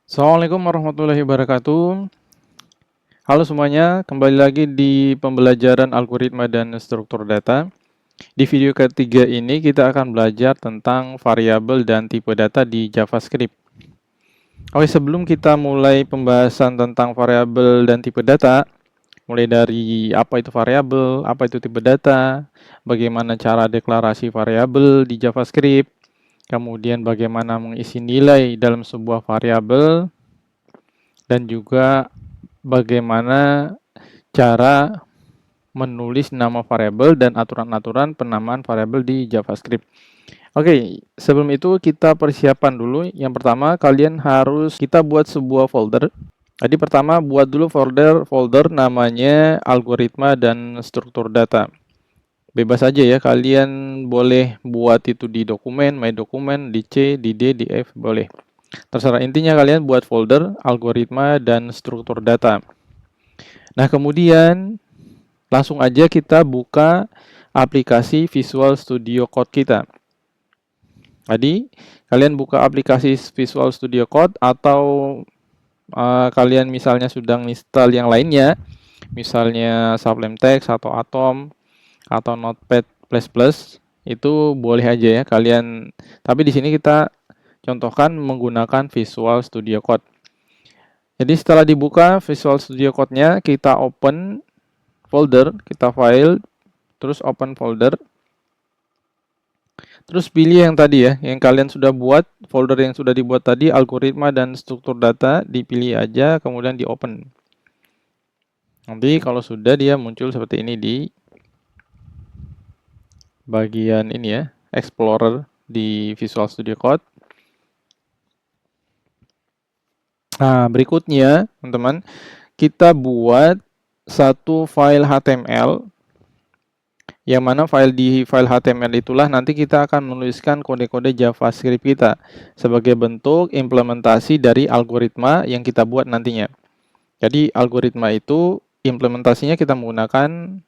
Assalamualaikum warahmatullahi wabarakatuh. Halo semuanya, kembali lagi di pembelajaran algoritma dan struktur data. Di video ketiga ini kita akan belajar tentang variabel dan tipe data di JavaScript. Oke, sebelum kita mulai pembahasan tentang variabel dan tipe data, mulai dari apa itu variabel, apa itu tipe data, bagaimana cara deklarasi variabel di JavaScript, kemudian bagaimana mengisi nilai dalam sebuah variabel, dan juga bagaimana cara menulis nama variabel dan aturan-aturan penamaan variabel di JavaScript. Oke, sebelum itu kita persiapan dulu. Yang pertama, kita buat sebuah folder. Jadi pertama buat dulu folder namanya algoritma dan struktur data. Bebas aja ya, kalian boleh buat itu di dokumen, my dokumen, di C, di D, di F, boleh. Terserah, intinya kalian buat folder algoritma dan struktur data. Nah, kemudian langsung aja kita buka aplikasi Visual Studio Code kita. Jadi, kalian buka aplikasi Visual Studio Code atau kalian misalnya sudah install yang lainnya, misalnya Sublime Text atau Atom atau Notepad++, itu boleh aja ya kalian. Tapi di sini kita contohkan menggunakan Visual Studio Code. Jadi setelah dibuka Visual Studio Code-nya, kita open folder, kita file, terus open folder. Terus pilih yang tadi ya, yang kalian sudah buat, folder yang sudah dibuat tadi, algoritma dan struktur data, dipilih aja, kemudian di open. Nanti kalau sudah dia muncul seperti ini di bagian ini ya, Explorer di Visual Studio Code. Nah, berikutnya, teman-teman, kita buat satu file HTML, yang mana file HTML itulah nanti kita akan menuliskan kode-kode JavaScript kita sebagai bentuk implementasi dari algoritma yang kita buat nantinya. Jadi, algoritma itu implementasinya kita menggunakan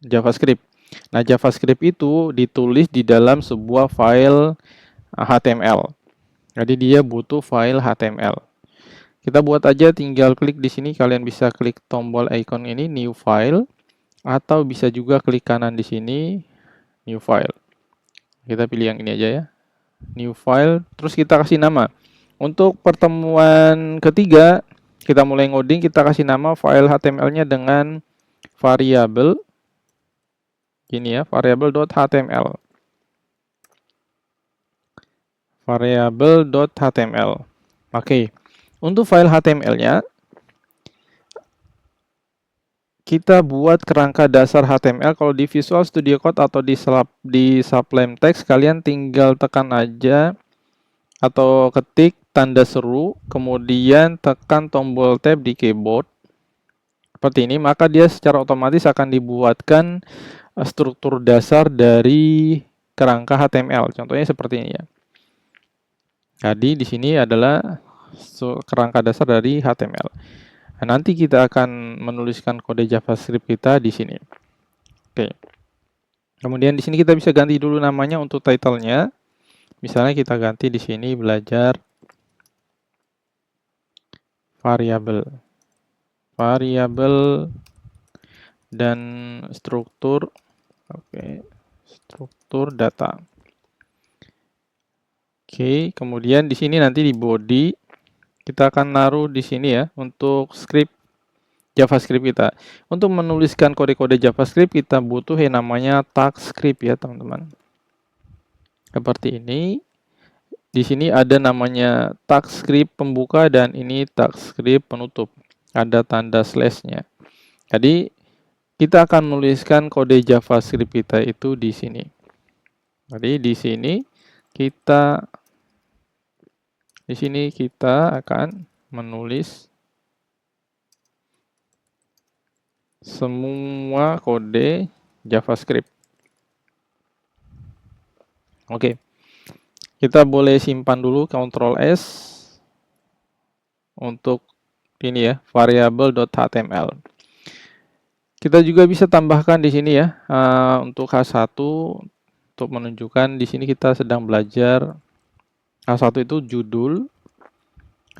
JavaScript. Nah, JavaScript itu ditulis di dalam sebuah file HTML. Jadi, dia butuh file HTML. Kita buat aja, tinggal klik di sini, kalian bisa klik tombol icon ini, new file, atau bisa juga klik kanan di sini, new file. Kita pilih yang ini aja ya, new file, terus kita kasih nama. Untuk pertemuan ketiga, kita mulai ngoding, kita kasih nama file HTML-nya dengan variabel, gini ya, variabel.html. Variabel.html. Oke. Untuk file HTML-nya, kita buat kerangka dasar HTML. Kalau di Visual Studio Code atau di Sublime Text, kalian tinggal tekan aja atau ketik tanda seru, kemudian tekan tombol tab di keyboard. Seperti ini, maka dia secara otomatis akan dibuatkan struktur dasar dari kerangka HTML. Contohnya seperti ini ya. Jadi di sini adalah kerangka dasar dari HTML. Nah, nanti kita akan menuliskan kode JavaScript kita di sini. Oke. Kemudian di sini kita bisa ganti dulu namanya untuk title-nya. Misalnya kita ganti di sini belajar variabel. Variabel dan struktur. Oke, struktur data. Oke, kemudian di sini nanti di body kita akan naruh di sini ya untuk script JavaScript kita. Untuk menuliskan kode-kode JavaScript kita butuh yang namanya tag script ya, teman-teman. Seperti ini. Di sini ada namanya tag script pembuka dan ini tag script penutup. Ada tanda slash-nya. Jadi kita akan menuliskan kode JavaScript kita itu di sini. Jadi di sini kita akan menulis semua kode JavaScript. Oke. Kita boleh simpan dulu, Ctrl S untuk ini ya, variabel.html. Kita juga bisa tambahkan di sini ya, untuk H1 untuk menunjukkan di sini kita sedang belajar. H1 itu judul,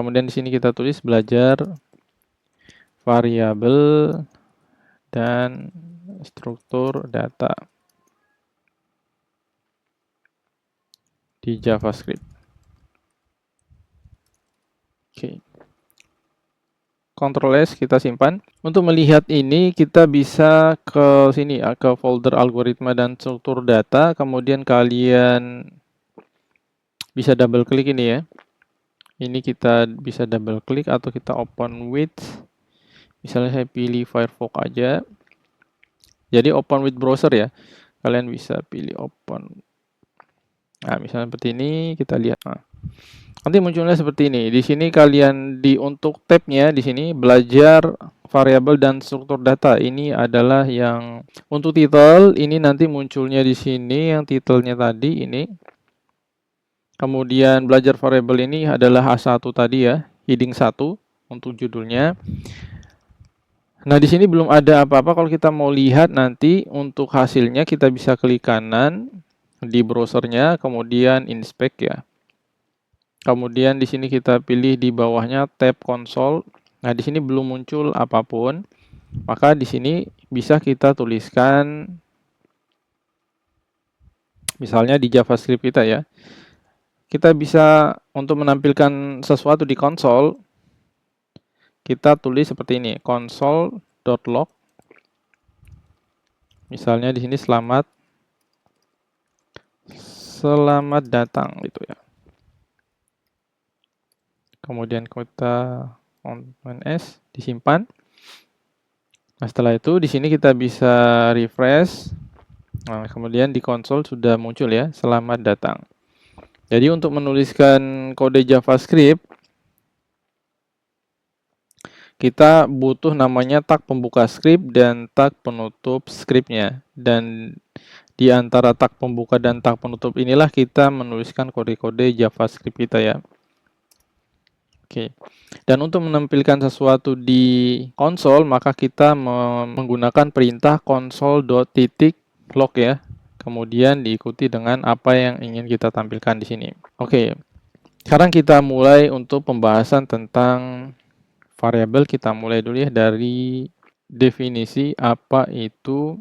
Kemudian di sini kita tulis belajar variabel dan struktur data di JavaScript. Oke. Ctrl S kita simpan. Untuk melihat ini kita bisa ke sini ya, ke folder algoritma dan struktur data. Kemudian kalian bisa double klik ini ya. Ini kita bisa double klik atau kita open with. Misalnya saya pilih Firefox aja. Jadi open with browser ya. Kalian bisa pilih open. Nah, misalnya seperti ini kita lihat. Nah, nanti munculnya seperti ini. Di sini kalian untuk tabnya di sini belajar variabel dan struktur data. Ini adalah yang untuk title. Ini nanti munculnya di sini yang titelnya tadi ini. Kemudian belajar variabel ini adalah H1 tadi ya, heading 1 untuk judulnya. Nah, di sini belum ada apa-apa. Kalau kita mau lihat nanti untuk hasilnya kita bisa klik kanan di browsernya, kemudian inspect ya. Kemudian di sini kita pilih di bawahnya tab konsol. Nah, di sini belum muncul apapun. Maka di sini bisa kita tuliskan misalnya di JavaScript kita ya. Kita bisa untuk menampilkan sesuatu di konsol, kita tulis seperti ini, console.log. Misalnya di sini selamat datang gitu ya. Kemudian kita Command S disimpan. Nah, setelah itu di sini kita bisa refresh. Nah, kemudian di konsol sudah muncul ya, selamat datang. Jadi untuk menuliskan kode JavaScript, kita butuh namanya tag pembuka script dan tag penutup scriptnya. Dan di antara tag pembuka dan tag penutup inilah kita menuliskan kode-kode JavaScript kita ya. Oke. Dan untuk menampilkan sesuatu di konsol, maka kita menggunakan perintah console.log ya. Kemudian diikuti dengan apa yang ingin kita tampilkan di sini. Oke. Sekarang kita mulai untuk pembahasan tentang variabel. Kita mulai dulu ya dari definisi apa itu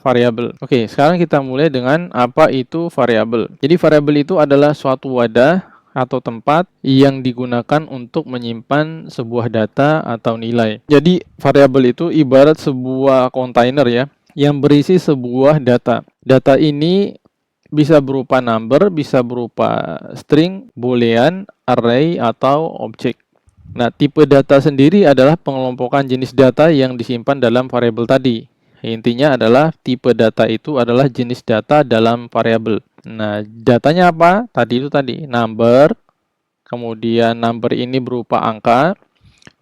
variabel. Oke, sekarang kita mulai dengan apa itu variabel. Jadi variabel itu adalah suatu wadah atau tempat yang digunakan untuk menyimpan sebuah data atau nilai. Jadi variabel itu ibarat sebuah kontainer ya, yang berisi sebuah data. Data ini bisa berupa number, bisa berupa string, boolean, array, atau objek. Nah, tipe data sendiri adalah pengelompokan jenis data yang disimpan dalam variabel tadi. Intinya adalah tipe data itu adalah jenis data dalam variabel. Nah, datanya apa? Tadi number, kemudian number ini berupa angka,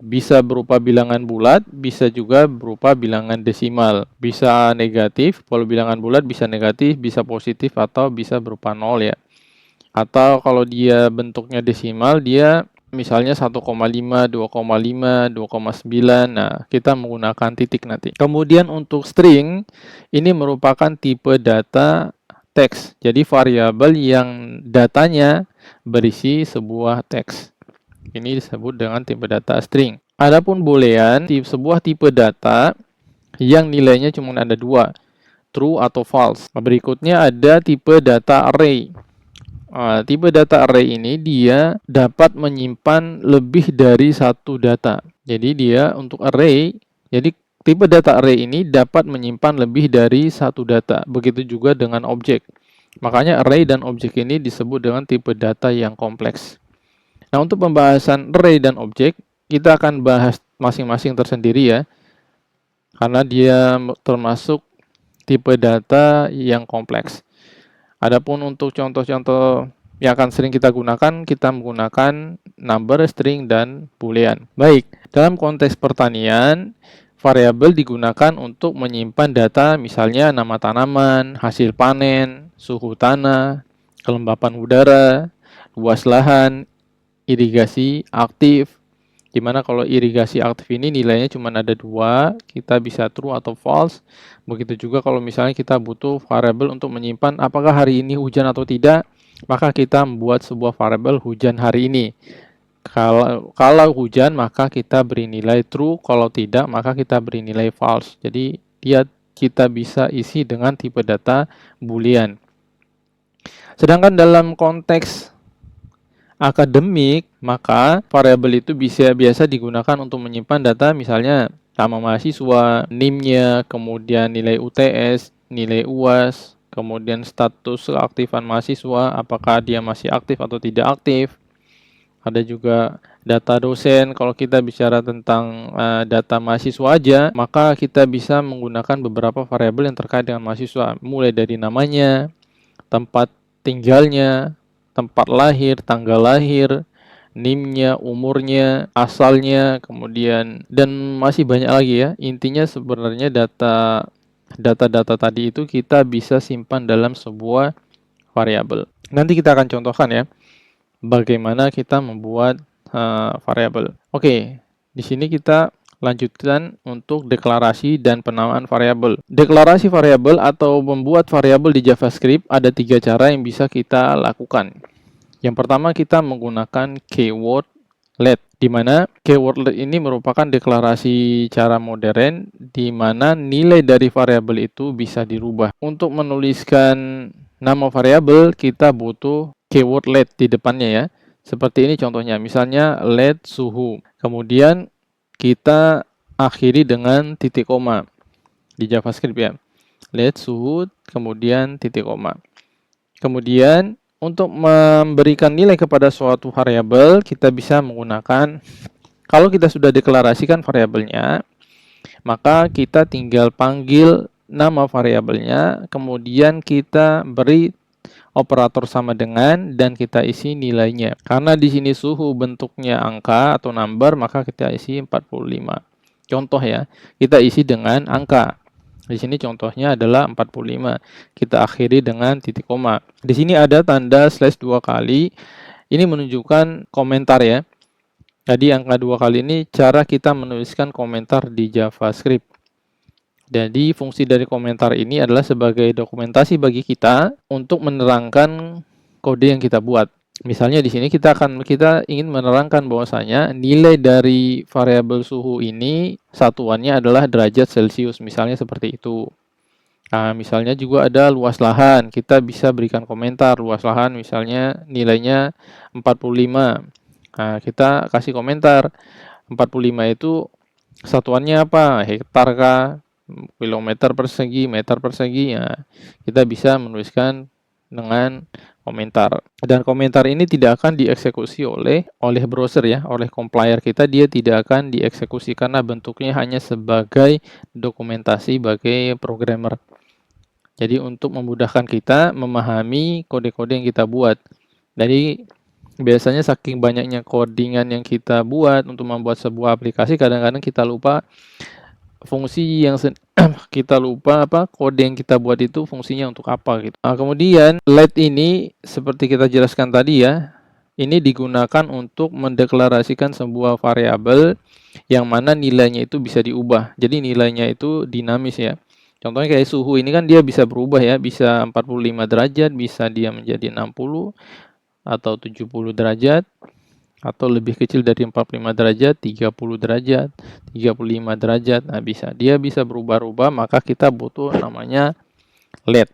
bisa berupa bilangan bulat, bisa juga berupa bilangan desimal. Bisa negatif, kalau bilangan bulat bisa negatif, bisa positif, atau bisa berupa 0 ya. Atau kalau dia bentuknya desimal, dia misalnya 1,5, 2,5, 2,9. Nah, kita menggunakan titik nanti. Kemudian untuk string, ini merupakan tipe data teks. Jadi variabel yang datanya berisi sebuah teks. Ini disebut dengan tipe data string. Adapun boolean, sebuah tipe data yang nilainya cuma ada dua, true atau false. Berikutnya ada tipe data array. Tipe data array ini dia dapat menyimpan lebih dari satu data. Jadi dia untuk array, jadi tipe data array ini dapat menyimpan lebih dari satu data. Begitu juga dengan objek. Makanya array dan objek ini disebut dengan tipe data yang kompleks. Nah, untuk pembahasan array dan objek, kita akan bahas masing-masing tersendiri ya. Karena dia termasuk tipe data yang kompleks. Adapun untuk contoh-contoh yang akan sering kita gunakan, kita menggunakan number, string, dan boolean. Baik, dalam konteks pertanian, variabel digunakan untuk menyimpan data misalnya nama tanaman, hasil panen, suhu tanah, kelembapan udara, luas lahan, irigasi aktif. Dimana kalau irigasi aktif ini nilainya cuma ada dua, kita bisa true atau false. Begitu juga kalau misalnya kita butuh variabel untuk menyimpan apakah hari ini hujan atau tidak, maka kita membuat sebuah variabel hujan hari ini. Kalau hujan maka kita beri nilai true, kalau tidak maka kita beri nilai false. Jadi kita bisa isi dengan tipe data boolean. Sedangkan dalam konteks akademik, maka variabel itu biasa digunakan untuk menyimpan data misalnya nama mahasiswa, NIM-nya, kemudian nilai UTS, nilai UAS, kemudian status keaktifan mahasiswa, apakah dia masih aktif atau tidak aktif. Ada juga data dosen. Kalau kita bicara tentang data mahasiswa aja, maka kita bisa menggunakan beberapa variabel yang terkait dengan mahasiswa, mulai dari namanya, tempat tinggalnya, tempat lahir, tanggal lahir, NIM-nya, umurnya, asalnya, kemudian dan masih banyak lagi ya. Intinya sebenarnya data-data tadi itu kita bisa simpan dalam sebuah variabel. Nanti kita akan contohkan ya bagaimana kita membuat variabel. Oke, di sini kita lanjutkan untuk deklarasi dan penamaan variabel. Deklarasi variabel atau membuat variabel di JavaScript ada 3 cara yang bisa kita lakukan. Yang pertama, kita menggunakan keyword let, di mana keyword let ini merupakan deklarasi cara modern di mana nilai dari variabel itu bisa dirubah. Untuk menuliskan nama variabel, kita butuh keyword let di depannya ya. Seperti ini contohnya, misalnya let suhu. Kemudian kita akhiri dengan titik koma di JavaScript ya. Let suhu, kemudian titik koma. Kemudian untuk memberikan nilai kepada suatu variabel, kita bisa menggunakan, kalau kita sudah deklarasikan variabelnya, maka kita tinggal panggil nama variabelnya, kemudian kita beri operator sama dengan dan kita isi nilainya. Karena di sini suhu bentuknya angka atau number, maka kita isi 45. Contoh ya, kita isi dengan angka. Di sini contohnya adalah 45. Kita akhiri dengan titik koma. Di sini ada tanda slash 2 kali. Ini menunjukkan komentar ya. Jadi angka 2 kali ini cara kita menuliskan komentar di JavaScript. Jadi fungsi dari komentar ini adalah sebagai dokumentasi bagi kita untuk menerangkan kode yang kita buat. Misalnya di sini kita ingin menerangkan bahwasanya nilai dari variabel suhu ini satuannya adalah derajat Celcius, misalnya seperti itu. Nah, misalnya juga ada luas lahan, kita bisa berikan komentar luas lahan misalnya nilainya 45. Nah, kita kasih komentar 45 itu satuannya apa? Hektar kah? Kilometer persegi, meter persegi. Ya, kita bisa menuliskan dengan komentar. Dan komentar ini tidak akan dieksekusi oleh browser ya, oleh compiler kita, dia tidak akan dieksekusi karena bentuknya hanya sebagai dokumentasi bagi programmer. Jadi untuk memudahkan kita memahami kode-kode yang kita buat. Jadi biasanya saking banyaknya codingan yang kita buat untuk membuat sebuah aplikasi, kadang-kadang kita lupa fungsi yang kita lupa kode yang kita buat itu fungsinya untuk apa gitu. Nah, kemudian let ini seperti kita jelaskan tadi ya, ini digunakan untuk mendeklarasikan sebuah variabel yang mana nilainya itu bisa diubah. Jadi nilainya itu dinamis ya. Contohnya kayak suhu ini kan dia bisa berubah ya, bisa 45 derajat, bisa dia menjadi 60 atau 70 derajat, atau lebih kecil dari 45 derajat, 30 derajat, 35 derajat. Nah, dia bisa berubah-ubah, maka kita butuh namanya let.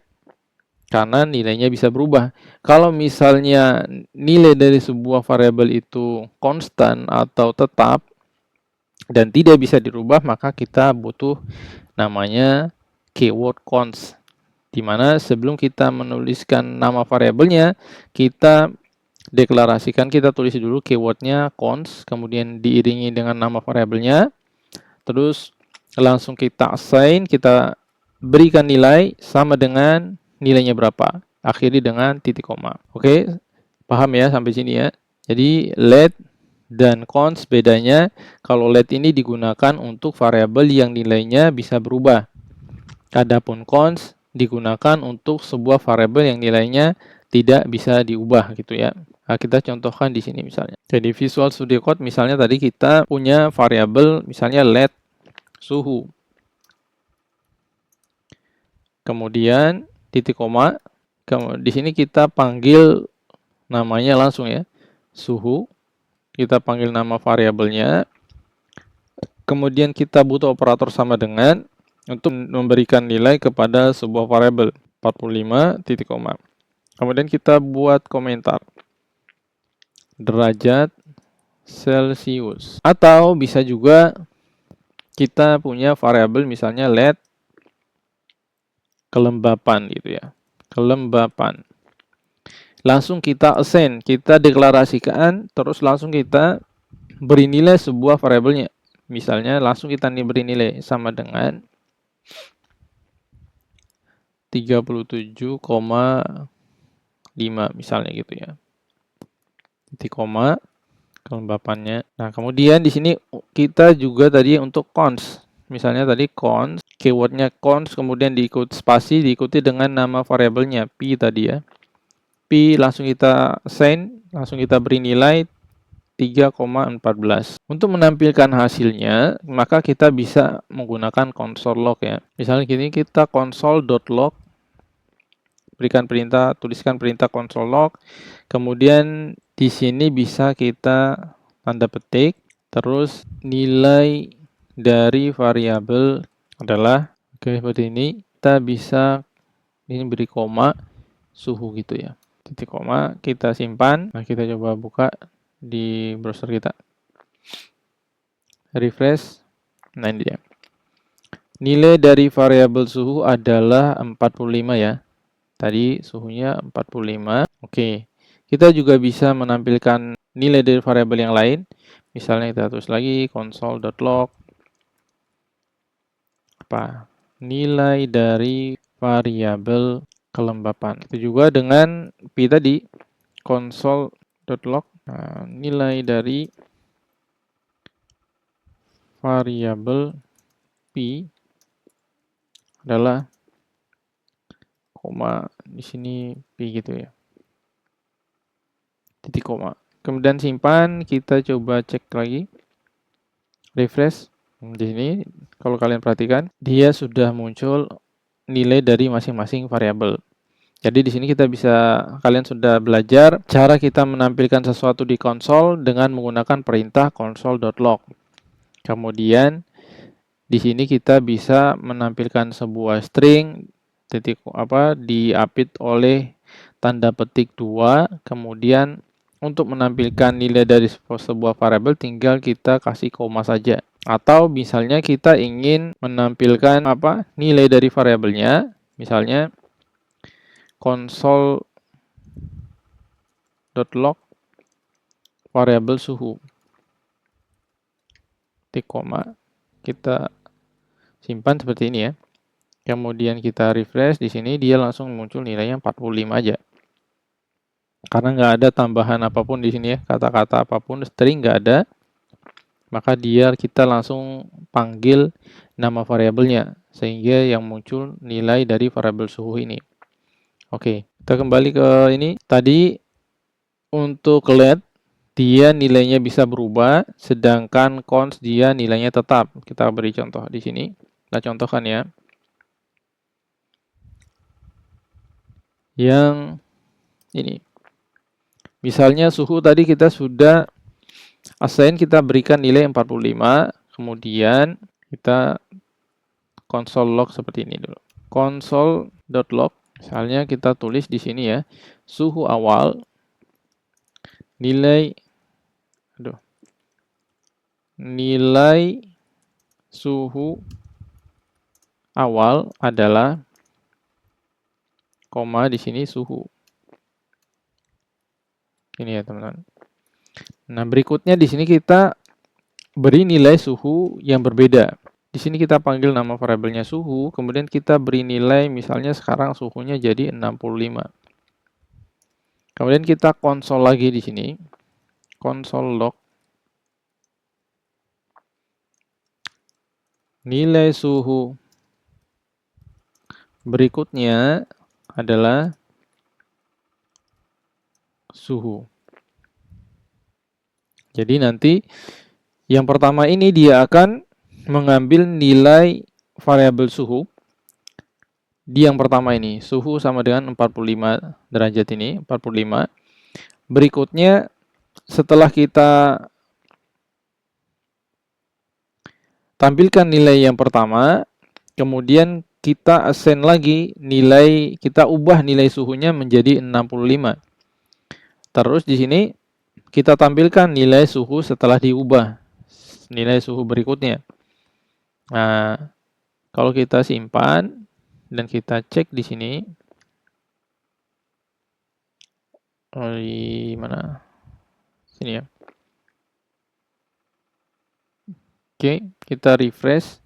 Karena nilainya bisa berubah. Kalau misalnya nilai dari sebuah variabel itu konstan atau tetap dan tidak bisa dirubah, maka kita butuh namanya keyword const. Di mana sebelum kita menuliskan nama variabelnya, kita deklarasikan, kita tulis dulu keywordnya const, kemudian diiringi dengan nama variabelnya, terus langsung kita assign, kita berikan nilai sama dengan nilainya berapa, akhiri dengan titik koma. Oke, paham ya sampai sini ya. Jadi let dan const bedanya, kalau let ini digunakan untuk variabel yang nilainya bisa berubah, adapun const digunakan untuk sebuah variabel yang nilainya tidak bisa diubah gitu ya. Nah, kita contohkan di sini misalnya. Jadi Visual Studio Code misalnya tadi kita punya variabel misalnya let suhu. Kemudian titik koma. Di sini kita panggil namanya langsung ya. Suhu. kita panggil nama variabelnya. Kemudian kita butuh operator sama dengan untuk memberikan nilai kepada sebuah variabel 45 titik koma. Kemudian kita buat komentar derajat Celcius. Atau bisa juga kita punya variabel misalnya let kelembapan gitu ya. Kelembapan. Langsung kita assign, kita deklarasikan, terus langsung kita beri nilai sebuah variabelnya. Misalnya langsung kita beri nilai sama dengan 37,5 misalnya gitu ya. Titik koma kelembapannya. Nah, kemudian di sini kita juga tadi untuk cons. Misalnya tadi cons, keywordnya cons, kemudian diikuti spasi, diikuti dengan nama variabelnya pi tadi ya. Pi langsung kita assign, langsung kita beri nilai 3,14. Untuk menampilkan hasilnya, maka kita bisa menggunakan console log ya. Misalnya gini, kita console.log, berikan perintah, tuliskan perintah console log. Kemudian di sini bisa kita tanda petik, terus nilai dari variabel adalah seperti ini. Kita bisa ini beri koma suhu gitu ya. Titik koma, kita simpan. Nah, kita coba buka di browser kita, refresh. Nah, ini dia. Nilai dari variabel suhu adalah 45 ya. Tadi suhunya 45. Oke. Kita juga bisa menampilkan nilai dari variabel yang lain. Misalnya kita tulis lagi console.log apa? Nilai dari variabel kelembapan. Itu juga dengan pi tadi console.log. Nah, nilai dari variabel pi adalah koma di sini pi gitu ya. Titik koma. Kemudian simpan, kita coba cek lagi. Refresh. Di sini kalau kalian perhatikan, dia sudah muncul nilai dari masing-masing variabel. Jadi di sini kita bisa, kalian sudah belajar cara kita menampilkan sesuatu di konsol dengan menggunakan perintah console.log. Kemudian di sini kita bisa menampilkan sebuah string diapit oleh tanda petik 2. Kemudian untuk menampilkan nilai dari sebuah variabel tinggal kita kasih koma saja. Atau misalnya kita ingin menampilkan nilai dari variabelnya, misalnya console.log variabel suhu. Titik koma. Kita simpan seperti ini ya. Kemudian kita refresh, di sini dia langsung muncul nilainya 45 aja. Karena nggak ada tambahan apapun di sini ya, kata-kata apapun, string nggak ada. Maka kita langsung panggil nama variabelnya sehingga yang muncul nilai dari variabel suhu ini. Oke, kita kembali ke ini. Tadi untuk let dia nilainya bisa berubah, sedangkan cons dia nilainya tetap. Kita beri contoh di sini. Kita contohkan ya. Yang ini. Misalnya suhu tadi kita sudah assign, kita berikan nilai 45, kemudian kita console log seperti ini dulu. Console.log, misalnya kita tulis di sini ya, suhu awal nilai suhu awal adalah koma di sini suhu. Ini ya teman-teman. Nah, berikutnya di sini kita beri nilai suhu yang berbeda. Di sini kita panggil nama variabelnya suhu, kemudian kita beri nilai, misalnya sekarang suhunya jadi 65. Kemudian kita konsol lagi di sini. Console log nilai suhu berikutnya adalah suhu. Jadi nanti yang pertama ini dia akan mengambil nilai variabel suhu di yang pertama ini. Suhu sama dengan 45 derajat ini, 45. Berikutnya Setelah kita tampilkan nilai yang pertama, kemudian kita assign lagi nilai, kita ubah nilai suhunya menjadi 65. Terus di sini kita tampilkan nilai suhu setelah diubah, nilai suhu berikutnya. Nah, kalau kita simpan dan kita cek di sini, di mana? Sini ya. Oke, kita refresh.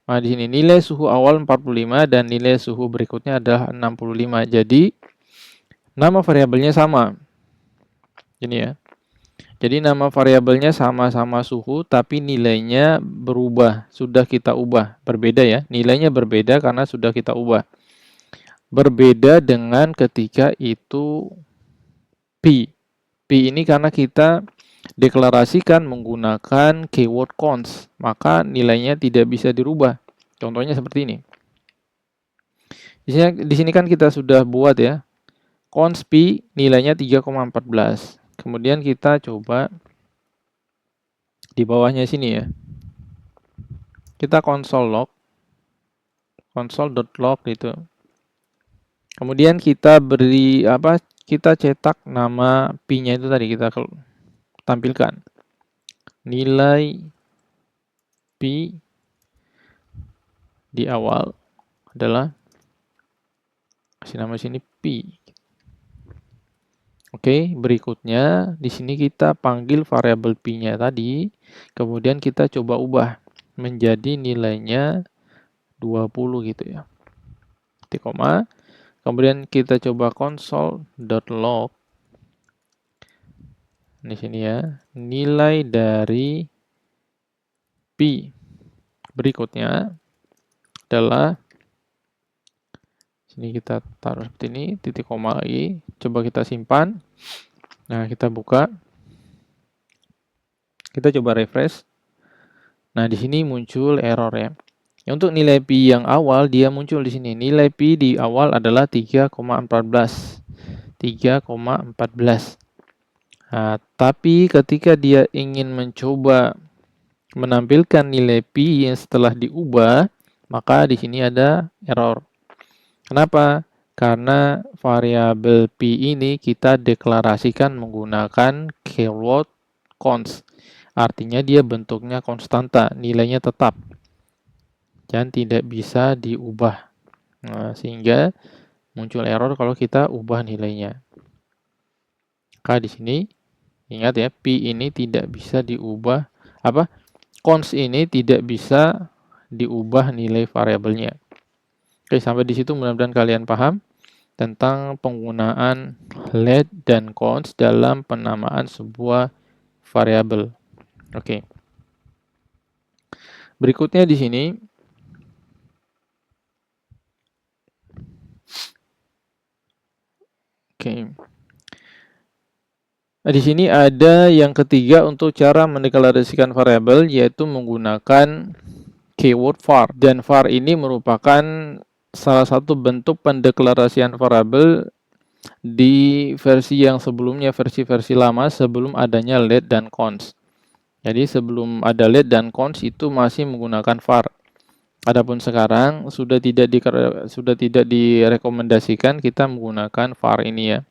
Nah, di sini nilai suhu awal 45 dan nilai suhu berikutnya adalah 65. Jadi, nama variabelnya sama. Ini ya. Jadi nama variabelnya sama-sama suhu, tapi nilainya berubah. Sudah kita ubah. Berbeda ya. Nilainya berbeda karena sudah kita ubah. Berbeda dengan ketika itu P. P ini karena kita deklarasikan menggunakan keyword const, maka nilainya tidak bisa dirubah. Contohnya seperti ini. Di sini kan kita sudah buat ya. Const P nilainya 3,14. Kemudian kita coba di bawahnya sini ya. Kita console.log gitu. Kemudian kita beri apa? Kita cetak nama P-nya itu tadi kita tampilkan. Nilai P di awal adalah kasih nama sini P. Oke, berikutnya di sini kita panggil variabel P-nya tadi, kemudian kita coba ubah menjadi nilainya 20 gitu ya. Titik koma. Kemudian kita coba console.log. Di sini ya, nilai dari P berikutnya adalah sini kita taruh seperti ini, titik koma lagi. Coba kita simpan. Nah, kita buka. Kita coba refresh. Nah, di sini muncul error ya. Untuk nilai P yang awal, dia muncul di sini. Nilai P di awal adalah 3,14. 3,14. Nah, tapi ketika dia ingin mencoba menampilkan nilai P yang setelah diubah, maka di sini ada error. Kenapa? Karena variabel P ini kita deklarasikan menggunakan keyword const. Artinya dia bentuknya konstanta, nilainya tetap. Dan tidak bisa diubah. Nah, sehingga muncul error kalau kita ubah nilainya. Maka di sini ingat ya, P ini tidak bisa diubah, const ini tidak bisa diubah nilai variabelnya. Oke, sampai di situ mudah-mudahan kalian paham tentang penggunaan let dan const dalam penamaan sebuah variabel. Oke. Berikutnya di sini di sini ada yang ketiga untuk cara mendeklarasikan variabel, yaitu menggunakan keyword var. Dan var ini merupakan salah satu bentuk pendeklarasian variabel di versi yang sebelumnya, versi-versi lama sebelum adanya let dan const. Jadi sebelum ada let dan const itu masih menggunakan var. Adapun sekarang sudah tidak direkomendasikan kita menggunakan var ini ya.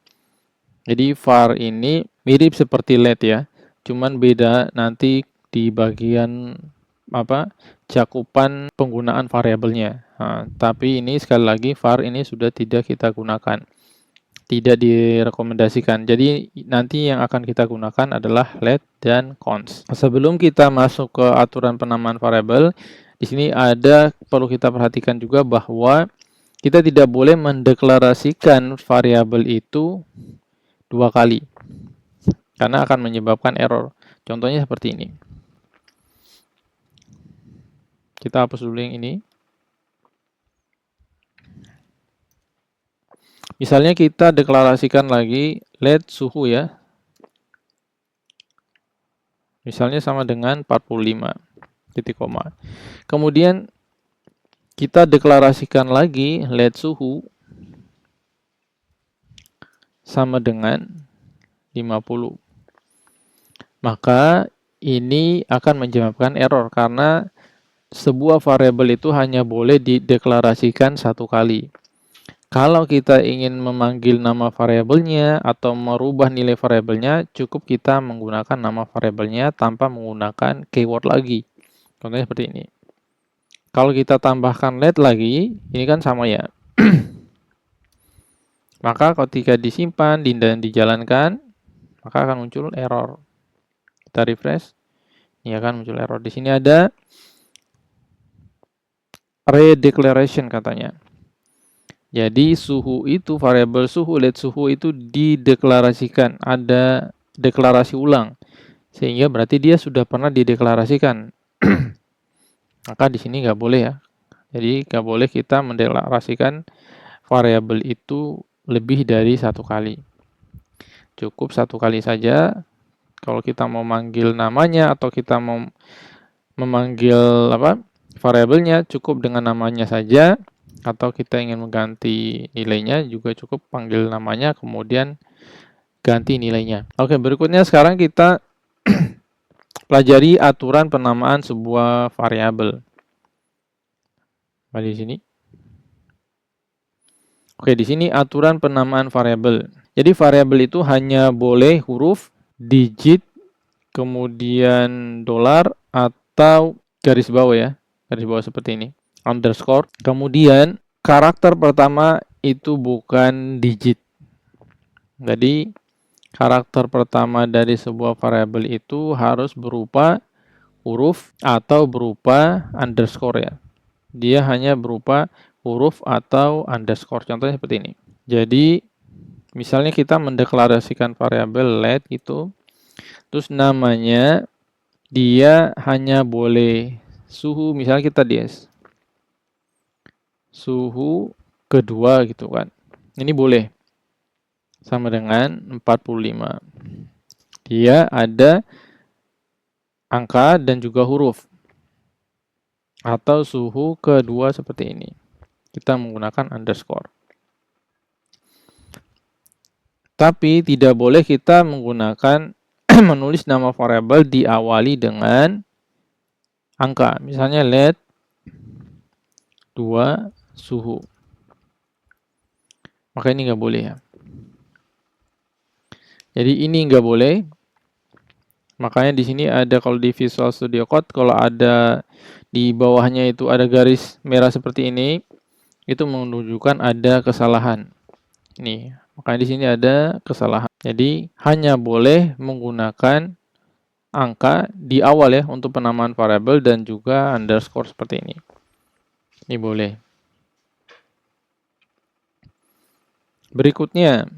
Jadi var ini mirip seperti let ya, cuman beda nanti di bagian cakupan penggunaan variabelnya. Nah, tapi ini sekali lagi var ini sudah tidak kita gunakan, tidak direkomendasikan. Jadi nanti yang akan kita gunakan adalah let dan const. Sebelum kita masuk ke aturan penamaan variabel, di sini perlu kita perhatikan juga bahwa kita tidak boleh mendeklarasikan variabel itu dua kali, karena akan menyebabkan error. Contohnya seperti ini. Kita hapus dulu yang ini. Misalnya kita deklarasikan lagi let suhu ya. Misalnya sama dengan 45 titik koma. Kemudian kita deklarasikan lagi let suhu sama dengan 50. maka ini akan menyebabkan error karena sebuah variabel itu hanya boleh dideklarasikan satu kali. Kalau kita ingin memanggil nama variabelnya atau merubah nilai variabelnya, cukup kita menggunakan nama variabelnya tanpa menggunakan keyword lagi. Contohnya seperti ini. Kalau kita tambahkan let lagi, ini kan sama ya. Maka ketika disimpan dan dijalankan, maka akan muncul error. Kita refresh, ini akan muncul error. Di sini ada redeclaration katanya. Jadi suhu itu, variabel suhu, let suhu itu dideklarasikan, ada deklarasi ulang. Sehingga berarti dia sudah pernah dideklarasikan. Maka di sini nggak boleh ya. Jadi nggak boleh kita mendeklarasikan variabel itu lebih dari satu kali. Cukup satu kali saja. Kalau kita mau manggil namanya atau kita mau memanggil variabelnya, cukup dengan namanya saja. Atau kita ingin mengganti nilainya, juga cukup panggil namanya, kemudian ganti nilainya. Oke, berikutnya sekarang kita pelajari aturan penamaan sebuah variabel. Di sini. Oke, di sini aturan penamaan variabel. Jadi variabel itu hanya boleh huruf, digit, kemudian dolar atau garis bawah ya. Garis bawah seperti ini. Underscore. Kemudian karakter pertama itu bukan digit. Jadi karakter pertama dari sebuah variabel itu harus berupa huruf atau berupa underscore ya. Dia hanya berupa huruf atau underscore. Contohnya seperti ini. Jadi misalnya kita mendeklarasikan variabel let itu, terus namanya dia hanya boleh suhu, misalnya kita DS suhu kedua gitu kan. Ini boleh sama dengan 45. Dia ada angka dan juga huruf. Atau suhu kedua seperti ini. Kita menggunakan underscore. Tapi tidak boleh kita menggunakan menulis nama variabel diawali dengan angka. Misalnya let 2 suhu. Maka ini nggak boleh ya. Jadi ini nggak boleh. Makanya di sini ada, kalau di Visual Studio Code, kalau ada di bawahnya itu ada garis merah seperti ini, itu menunjukkan ada kesalahan. Nih, makanya di sini ada kesalahan. Jadi hanya boleh menggunakan angka di awal ya untuk penamaan variabel dan juga underscore seperti ini. Ini boleh. Berikutnya,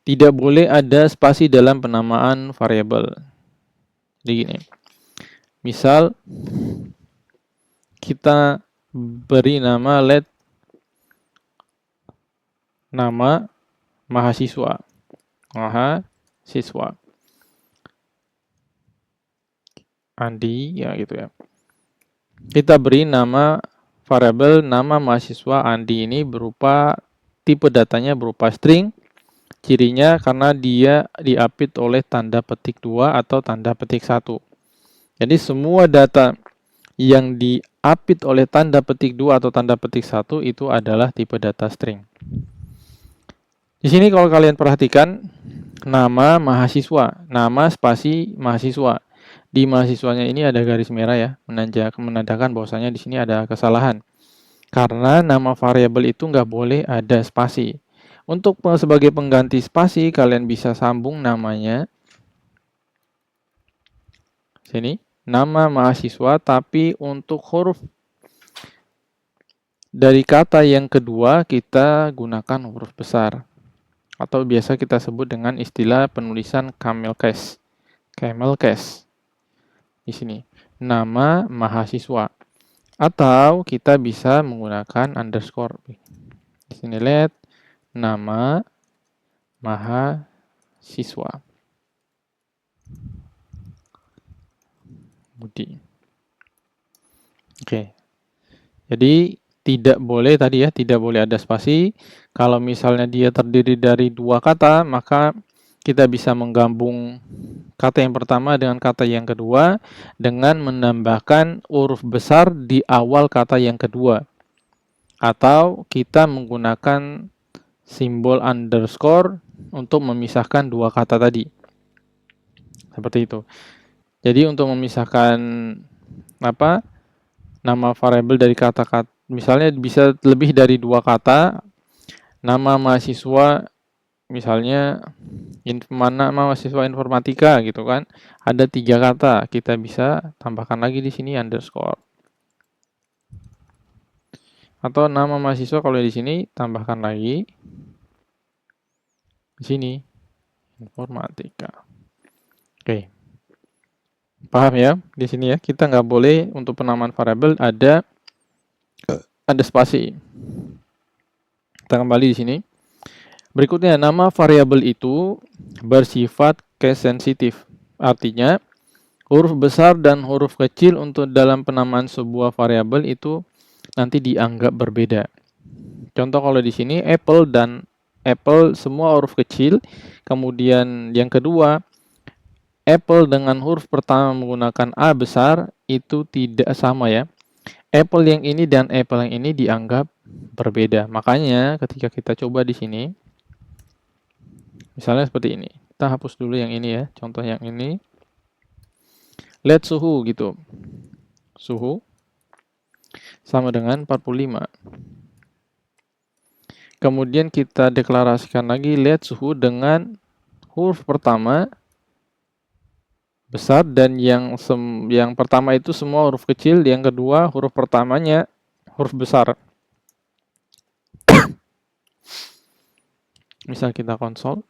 tidak boleh ada spasi dalam penamaan variabel. Jadi gini. Misal kita beri nama let nama mahasiswa. Mahasiswa. Andi ya gitu ya. Kita beri nama variabel nama mahasiswa Andi ini berupa tipe datanya berupa string. Cirinya karena dia diapit oleh tanda petik 2 atau tanda petik 1. Jadi semua data yang diapit oleh tanda petik 2 atau tanda petik 1 itu adalah tipe data string. Di sini kalau kalian perhatikan nama mahasiswa, nama spasi mahasiswa. Di mahasiswanya ini ada garis merah ya, menandakan bahwasanya di sini ada kesalahan. Karena nama variabel itu nggak boleh ada spasi. Untuk sebagai pengganti spasi, kalian bisa sambung namanya. Sini, nama mahasiswa, tapi untuk huruf dari kata yang kedua, kita gunakan huruf besar. Atau biasa kita sebut dengan istilah penulisan camel case. Camel case. Di sini, nama mahasiswa. Atau kita bisa menggunakan underscore. Di sini let nama mahasiswa. Budi. Oke. Jadi tidak boleh tadi ya, tidak boleh ada spasi. Kalau misalnya dia terdiri dari dua kata, maka kita bisa menggabung kata yang pertama dengan kata yang kedua dengan menambahkan huruf besar di awal kata yang kedua. Atau kita menggunakan simbol underscore untuk memisahkan dua kata tadi. Seperti itu. Jadi untuk memisahkan nama variabel dari kata-kata, misalnya bisa lebih dari dua kata, nama mahasiswa misalnya nama mahasiswa informatika gitu kan, ada 3 kata, kita bisa tambahkan lagi di sini underscore. Atau nama mahasiswa kalau di sini tambahkan lagi di sini informatika. Oke. Paham ya? Di sini ya, kita nggak boleh untuk penamaan variabel ada spasi. Kita kembali di sini. Berikutnya, nama variabel itu bersifat case sensitif. Artinya, huruf besar dan huruf kecil untuk dalam penamaan sebuah variabel itu nanti dianggap berbeda. Contoh kalau di sini apple dan apple semua huruf kecil. Kemudian yang kedua, apple dengan huruf pertama menggunakan A besar itu tidak sama ya. Apple yang ini dan apple yang ini dianggap berbeda. Makanya ketika kita coba di sini, misalnya seperti ini. Kita hapus dulu yang ini ya. Contoh yang ini. Let suhu gitu. Suhu sama dengan 45. Kemudian kita deklarasikan lagi let suhu dengan huruf pertama besar dan yang pertama itu semua huruf kecil, yang kedua huruf pertamanya huruf besar. Misal kita konsol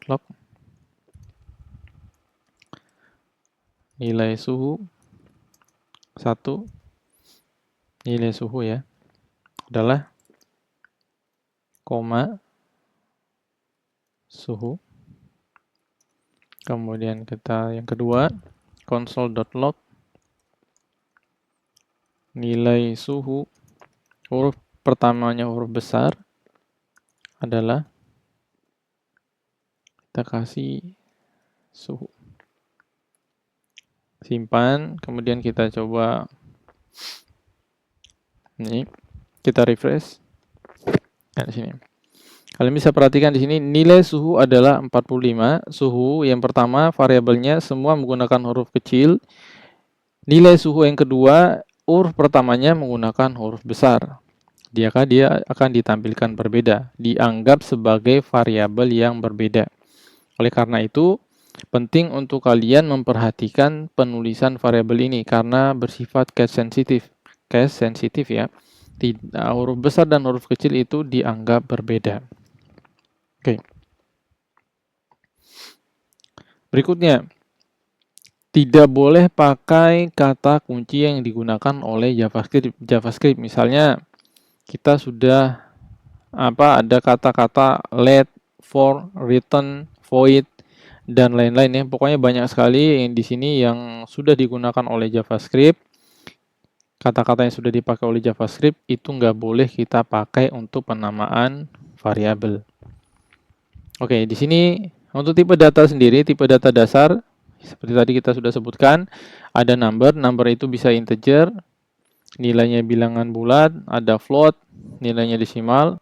log nilai suhu 1, nilai suhu ya adalah koma suhu. Kemudian kita yang kedua console.log nilai suhu huruf pertamanya huruf besar adalah kita kasih suhu. Simpan, kemudian kita coba ini, kita refresh. Nah, di sini. Kalian bisa perhatikan di sini nilai suhu adalah 45. Suhu yang pertama variabelnya semua menggunakan huruf kecil. Nilai suhu yang kedua huruf pertamanya menggunakan huruf besar. Dia akan ditampilkan berbeda, dianggap sebagai variabel yang berbeda. Oleh karena itu, penting untuk kalian memperhatikan penulisan variabel ini karena bersifat case sensitif. Case sensitif ya. Huruf besar dan huruf kecil itu dianggap berbeda. Oke. Berikutnya, tidak boleh pakai kata kunci yang digunakan oleh JavaScript. Misalnya kita sudah ada kata-kata let, for, return, void dan lain-lain ya. Pokoknya banyak sekali yang di sini yang sudah digunakan oleh JavaScript. Kata-kata yang sudah dipakai oleh JavaScript itu nggak boleh kita pakai untuk penamaan variabel. Oke, di sini untuk tipe data sendiri, tipe data dasar seperti tadi kita sudah sebutkan, ada number itu bisa integer, nilainya bilangan bulat, ada float, nilainya desimal,